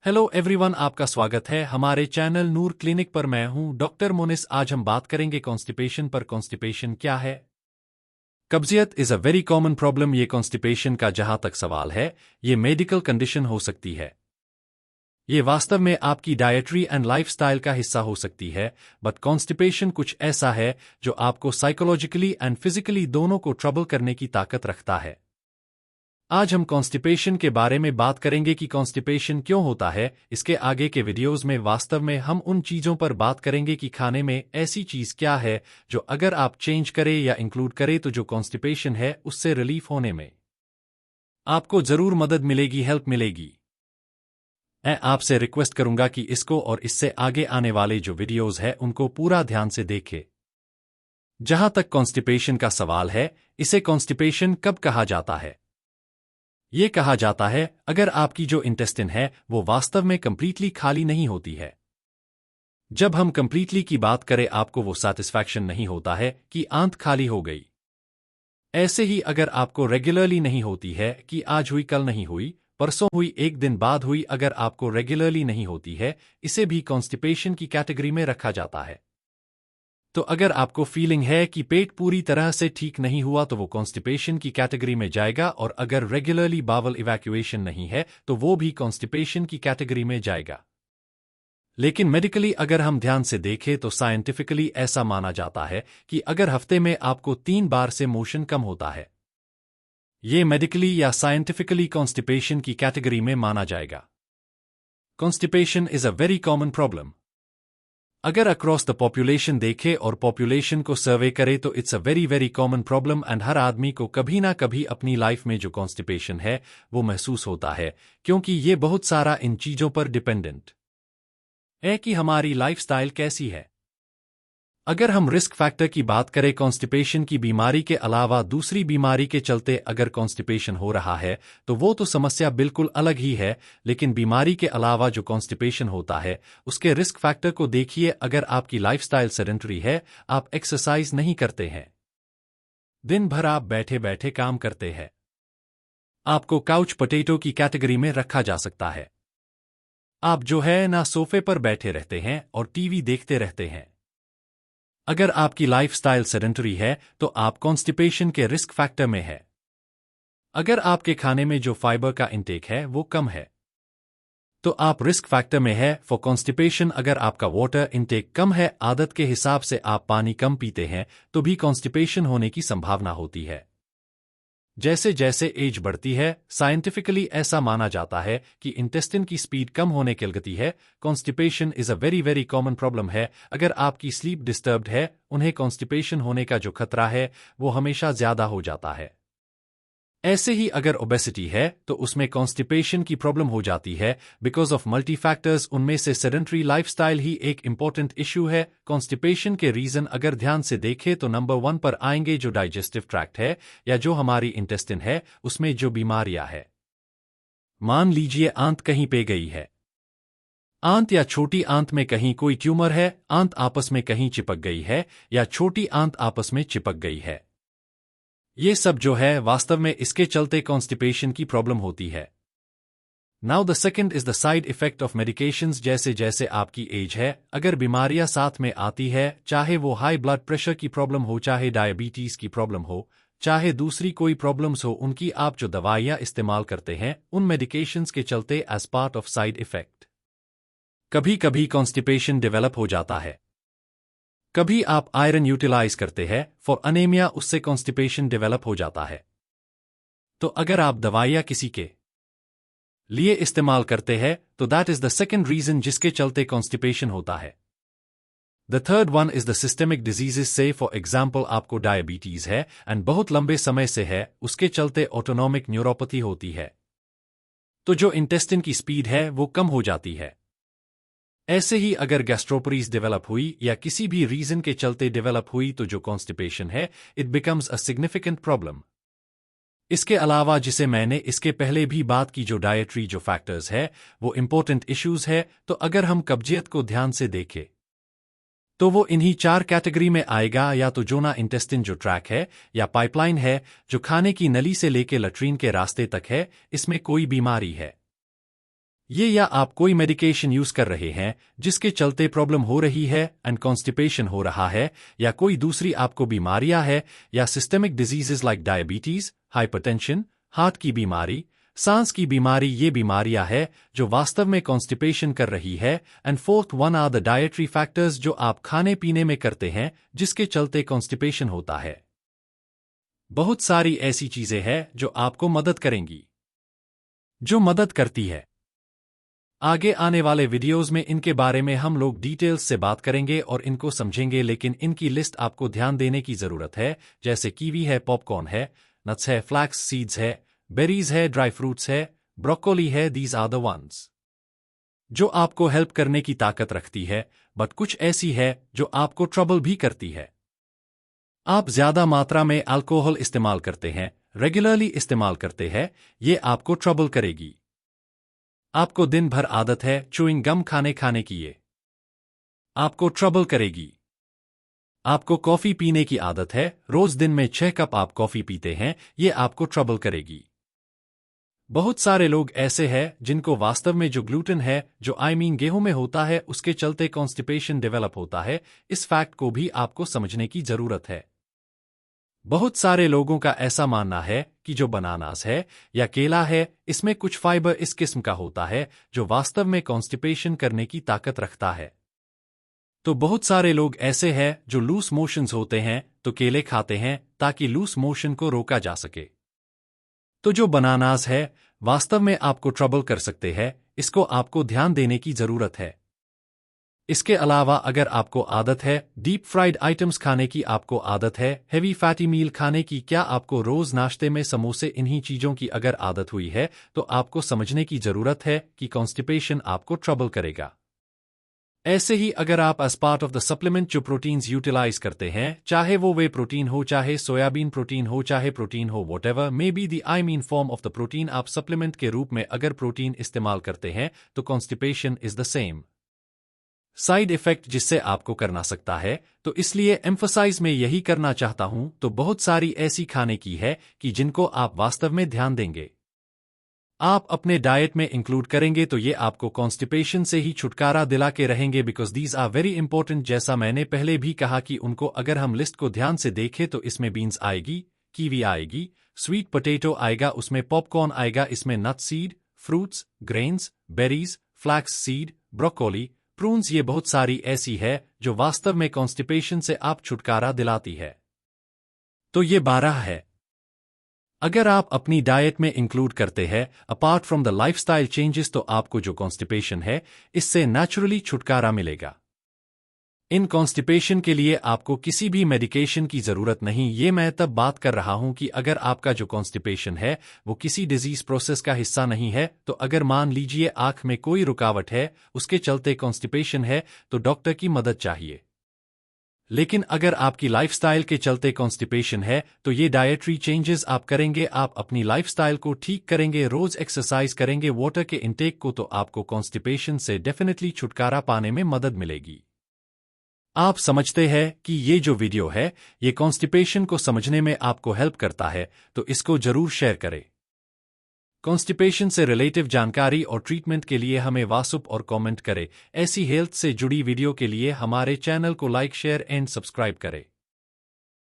Hello everyone, आपका स्वागत है हमारे चैनल नूर क्लिनिक पर। मैं हूं डॉक्टर मोनिस। आज हम बात करेंगे कॉन्स्टिपेशन पर। कॉन्स्टिपेशन क्या है? कब्जियत is a very common problem. ये कॉन्स्टिपेशन का जहां तक सवाल है, ये मेडिकल कंडीशन हो सकती है। ये वास्तव में आपकी डाइटरी एंड लाइफस्टाइल का हिस्सा हो सकती है। बट कॉन्स्टिपेशन कुछ ऐसा है जो आपको साइकोलॉजिकली एंड फिजिकली दोनों को ट्रबल करने की ताकत रखता है। आज हम कॉन्स्टिपेशन के बारे में बात करेंगे कि कॉन्स्टिपेशन क्यों होता है। इसके आगे के वीडियोस में वास्तव में हम उन चीजों पर बात करेंगे कि खाने में ऐसी चीज क्या है जो अगर आप चेंज करें या इंक्लूड करें तो जो कॉन्स्टिपेशन है उससे रिलीफ होने में आपको जरूर मदद मिलेगी, हेल्प मिलेगी। मैं आपसे रिक्वेस्ट करूंगा कि इसको और इससे आगे आने वाले जो वीडियोज है उनको पूरा ध्यान से देखें। जहां तक कॉन्स्टिपेशन का सवाल है, इसे कॉन्स्टिपेशन कब कहा जाता है? ये कहा जाता है अगर आपकी जो इंटेस्टिन है वो वास्तव में कंप्लीटली खाली नहीं होती है। जब हम कंप्लीटली की बात करें, आपको वो सैटिस्फैक्शन नहीं होता है कि आंत खाली हो गई। ऐसे ही अगर आपको रेगुलरली नहीं होती है कि आज हुई, कल नहीं हुई, परसों हुई, एक दिन बाद हुई, अगर आपको रेगुलरली नहीं होती है, इसे भी कॉन्स्टिपेशन की कैटेगरी में रखा जाता है। तो अगर आपको फीलिंग है कि पेट पूरी तरह से ठीक नहीं हुआ तो वो कॉन्स्टिपेशन की कैटेगरी में जाएगा, और अगर रेगुलरली बावल इवैक्यूएशन नहीं है तो वो भी कॉन्स्टिपेशन की कैटेगरी में जाएगा। लेकिन मेडिकली अगर हम ध्यान से देखें तो साइंटिफिकली ऐसा माना जाता है कि अगर हफ्ते में आपको 3 बार से मोशन कम होता है, ये मेडिकली या साइंटिफिकली कॉन्स्टिपेशन की कैटेगरी में माना जाएगा। Constipation is a very common problem. अगर अक्रॉस द पॉपुलेशन देखे और पॉपुलेशन को सर्वे करे तो it's a very very common problem, and हर आदमी को कभी ना कभी अपनी लाइफ में जो कॉन्स्टिपेशन है वो महसूस होता है, क्योंकि ये बहुत सारा इन चीजों पर डिपेंडेंट है कि हमारी लाइफस्टाइल कैसी है। अगर हम रिस्क फैक्टर की बात करें, कॉन्स्टिपेशन की बीमारी के अलावा दूसरी बीमारी के चलते अगर कॉन्स्टिपेशन हो रहा है तो वो तो समस्या बिल्कुल अलग ही है। लेकिन बीमारी के अलावा जो कॉन्स्टिपेशन होता है उसके रिस्क फैक्टर को देखिए। अगर आपकी लाइफस्टाइल सेडेंटरी है, आप एक्सरसाइज नहीं करते हैं, दिन भर आप बैठे बैठे काम करते हैं, आपको काउच पोटैटो की कैटेगरी में रखा जा सकता है। आप जो है ना सोफे पर बैठे रहते हैं और टीवी देखते रहते हैं। अगर आपकी लाइफस्टाइल सेडेंटरी है तो आप कॉन्स्टिपेशन के रिस्क फैक्टर में है। अगर आपके खाने में जो फाइबर का इंटेक है वो कम है तो आप रिस्क फैक्टर में है फॉर कॉन्स्टिपेशन। अगर आपका वाटर इंटेक कम है, आदत के हिसाब से आप पानी कम पीते हैं, तो भी कॉन्स्टिपेशन होने की संभावना होती है। जैसे जैसे एज बढ़ती है, साइंटिफिकली ऐसा माना जाता है कि इंटेस्टिन की स्पीड कम होने की लगती है। Constipation is a very very common problem है। अगर आपकी स्लीप डिस्टर्ब्ड है, उन्हें कॉन्स्टिपेशन होने का जो खतरा है वो हमेशा ज्यादा हो जाता है। ऐसे ही अगर ओबेसिटी है तो उसमें कॉन्स्टिपेशन की प्रॉब्लम हो जाती है बिकॉज ऑफ मल्टी फैक्टर्स। उनमें से सेडेंटरी लाइफस्टाइल ही एक इंपॉर्टेंट इश्यू है। कॉन्स्टिपेशन के रीजन अगर ध्यान से देखें तो नंबर 1 पर आएंगे जो डाइजेस्टिव ट्रैक्ट है या जो हमारी इंटेस्टिन है, उसमें जो बीमारियां है। मान लीजिए आंत कहीं पे गई है, आंत या छोटी आंत में कहीं कोई ट्यूमर है, आंत आपस में कहीं चिपक गई है या छोटी आंत आपस में चिपक गई है। ये सब जो है वास्तव में इसके चलते कॉन्स्टिपेशन की प्रॉब्लम होती है। Now the second is the side effect of medications. जैसे जैसे आपकी एज है, अगर बीमारियां साथ में आती है, चाहे वो हाई ब्लड प्रेशर की प्रॉब्लम हो, चाहे डायबिटीज की प्रॉब्लम हो, चाहे दूसरी कोई प्रॉब्लम्स हो, उनकी आप जो दवाइयां इस्तेमाल करते हैं उन मेडिकेशंस के चलते as part of side effect कभी कभी कॉन्स्टिपेशन डेवलप हो जाता है। कभी आप आयरन यूटिलाइज करते हैं फॉर अनेमिया, उससे कॉन्स्टिपेशन डेवलप हो जाता है। तो अगर आप दवाइयां किसी के लिए इस्तेमाल करते हैं तो that is the second reason जिसके चलते कॉन्स्टिपेशन होता है। The third one is the systemic diseases से फॉर एग्जाम्पल आपको डायबिटीज है एंड बहुत लंबे समय से है, उसके चलते ऑटोनॉमिक न्यूरोपैथी होती है, तो जो इंटेस्टिन की स्पीड है वो कम हो जाती है। ऐसे ही अगर गैस्ट्रोपरीज डेवलप हुई या किसी भी रीजन के चलते डेवलप हुई तो जो कॉन्स्टिपेशन है it becomes a significant problem. इसके अलावा जिसे मैंने इसके पहले भी बात की, जो डाइटरी जो फैक्टर्स है वो इंपॉर्टेंट इश्यूज है। तो अगर हम कब्जियत को ध्यान से देखें तो वो इन्हीं 4 कैटेगरी में आएगा, या तो जोना इंटेस्टिन जो ट्रैक है, या पाइपलाइन है जो खाने की नली से लेके लैट्रीन के रास्ते तक है, इसमें कोई बीमारी है। ये या आप कोई मेडिकेशन यूज कर रहे हैं जिसके चलते प्रॉब्लम हो रही है एंड कॉन्स्टिपेशन हो रहा है, या कोई दूसरी आपको बीमारियां है या systemic diseases like diabetes, hypertension, heart की बीमारी, सांस की बीमारी, ये बीमारियां है जो वास्तव में कॉन्स्टिपेशन कर रही है। And fourth one are the dietary factors जो आप खाने पीने में करते हैं जिसके चलते कॉन्स्टिपेशन होता है। बहुत सारी ऐसी चीजें हैं जो आपको मदद करेंगी, जो मदद करती है। आगे आने वाले वीडियोस में इनके बारे में हम लोग डिटेल्स से बात करेंगे और इनको समझेंगे, लेकिन इनकी लिस्ट आपको ध्यान देने की जरूरत है। जैसे कीवी है, पॉपकॉर्न है, नट्स है, फ्लैक्स सीड्स है, बेरीज है, ड्राई फ्रूट्स है, ब्रोकोली है, दीज आर द वंस जो आपको हेल्प करने की ताकत रखती है। बट कुछ ऐसी है जो आपको ट्रबल भी करती है। आप ज्यादा मात्रा में अल्कोहल इस्तेमाल करते हैं, रेगुलरली इस्तेमाल करते हैं, ये आपको ट्रबल करेगी। आपको दिन भर आदत है च्यूइंग गम खाने की, ये आपको ट्रबल करेगी। आपको कॉफी पीने की आदत है, रोज दिन में 6 कप आप कॉफी पीते हैं, ये आपको ट्रबल करेगी। बहुत सारे लोग ऐसे हैं जिनको वास्तव में जो ग्लूटेन है, जो गेहूं में होता है, उसके चलते कॉन्स्टिपेशन डेवलप होता है। इस फैक्ट को भी आपको समझने की जरूरत है। बहुत सारे लोगों का ऐसा मानना है कि जो बनानास है या केला है, इसमें कुछ फाइबर इस किस्म का होता है जो वास्तव में कॉन्स्टिपेशन करने की ताकत रखता है। तो बहुत सारे लोग ऐसे हैं जो लूस मोशंस होते हैं तो केले खाते हैं ताकि लूस मोशन को रोका जा सके। तो जो बनानास है वास्तव में आपको ट्रबल कर सकते हैं, इसको आपको ध्यान देने की जरूरत है। इसके अलावा अगर आपको आदत है डीप फ्राइड आइटम्स खाने की, आपको आदत है हेवी फैटी मील खाने की, क्या आपको रोज नाश्ते में समोसे, इन्हीं चीजों की अगर आदत हुई है तो आपको समझने की जरूरत है कि कॉन्स्टिपेशन आपको ट्रबल करेगा। ऐसे ही अगर आप as part of the supplement जो प्रोटीन्स यूटिलाइज करते हैं, चाहे वो वे प्रोटीन हो, चाहे सोयाबीन प्रोटीन हो, चाहे प्रोटीन हो, whatever may be the form of the protein, आप सप्लीमेंट के रूप में अगर प्रोटीन इस्तेमाल करते हैं तो constipation is the same side effect जिससे आपको करना सकता है। तो इसलिए एम्फसाइज में यही करना चाहता हूं, तो बहुत सारी ऐसी खाने की है कि जिनको आप वास्तव में ध्यान देंगे, आप अपने डाइट में इंक्लूड करेंगे तो ये आपको कॉन्स्टिपेशन से ही छुटकारा दिला के रहेंगे, because these are very important. जैसा मैंने पहले भी कहा कि उनको अगर हम लिस्ट को ध्यान से देखें तो इसमें बीन्स आएगी, कीवी आएगी, स्वीट पोटैटो आएगा, उसमें पॉपकॉर्न आएगा, इसमें nut seed, fruits, grains, berries, flax seed, broccoli, prunes, ये बहुत सारी ऐसी है जो वास्तव में कॉन्स्टिपेशन से आप छुटकारा दिलाती है। तो ये 12 है। अगर आप अपनी डाइट में इंक्लूड करते हैं apart from the lifestyle changes, तो आपको जो कॉन्स्टिपेशन है इससे नेचुरली छुटकारा मिलेगा। इन कॉन्स्टिपेशन के लिए आपको किसी भी मेडिकेशन की जरूरत नहीं। ये मैं तब बात कर रहा हूं कि अगर आपका जो कॉन्स्टिपेशन है वो किसी डिजीज प्रोसेस का हिस्सा नहीं है। तो अगर मान लीजिए आंख में कोई रुकावट है, उसके चलते कॉन्स्टिपेशन है, तो डॉक्टर की मदद चाहिए। लेकिन अगर आपकी लाइफस्टाइल के चलते कॉन्स्टिपेशन है तो ये डाइटरी चेंजेस आप करेंगे, आप अपनी लाइफस्टाइल को ठीक करेंगे, रोज एक्सरसाइज करेंगे, वाटर के इंटेक को, तो आपको कॉन्स्टिपेशन से डेफिनेटली छुटकारा पाने में मदद मिलेगी। आप समझते हैं कि ये जो वीडियो है ये कॉन्स्टिपेशन को समझने में आपको हेल्प करता है, तो इसको जरूर शेयर करें। कॉन्स्टिपेशन से रिलेटिव जानकारी और ट्रीटमेंट के लिए हमें व्हाट्सएप और कमेंट करें। ऐसी हेल्थ से जुड़ी वीडियो के लिए हमारे चैनल को लाइक, शेयर एंड सब्सक्राइब करें।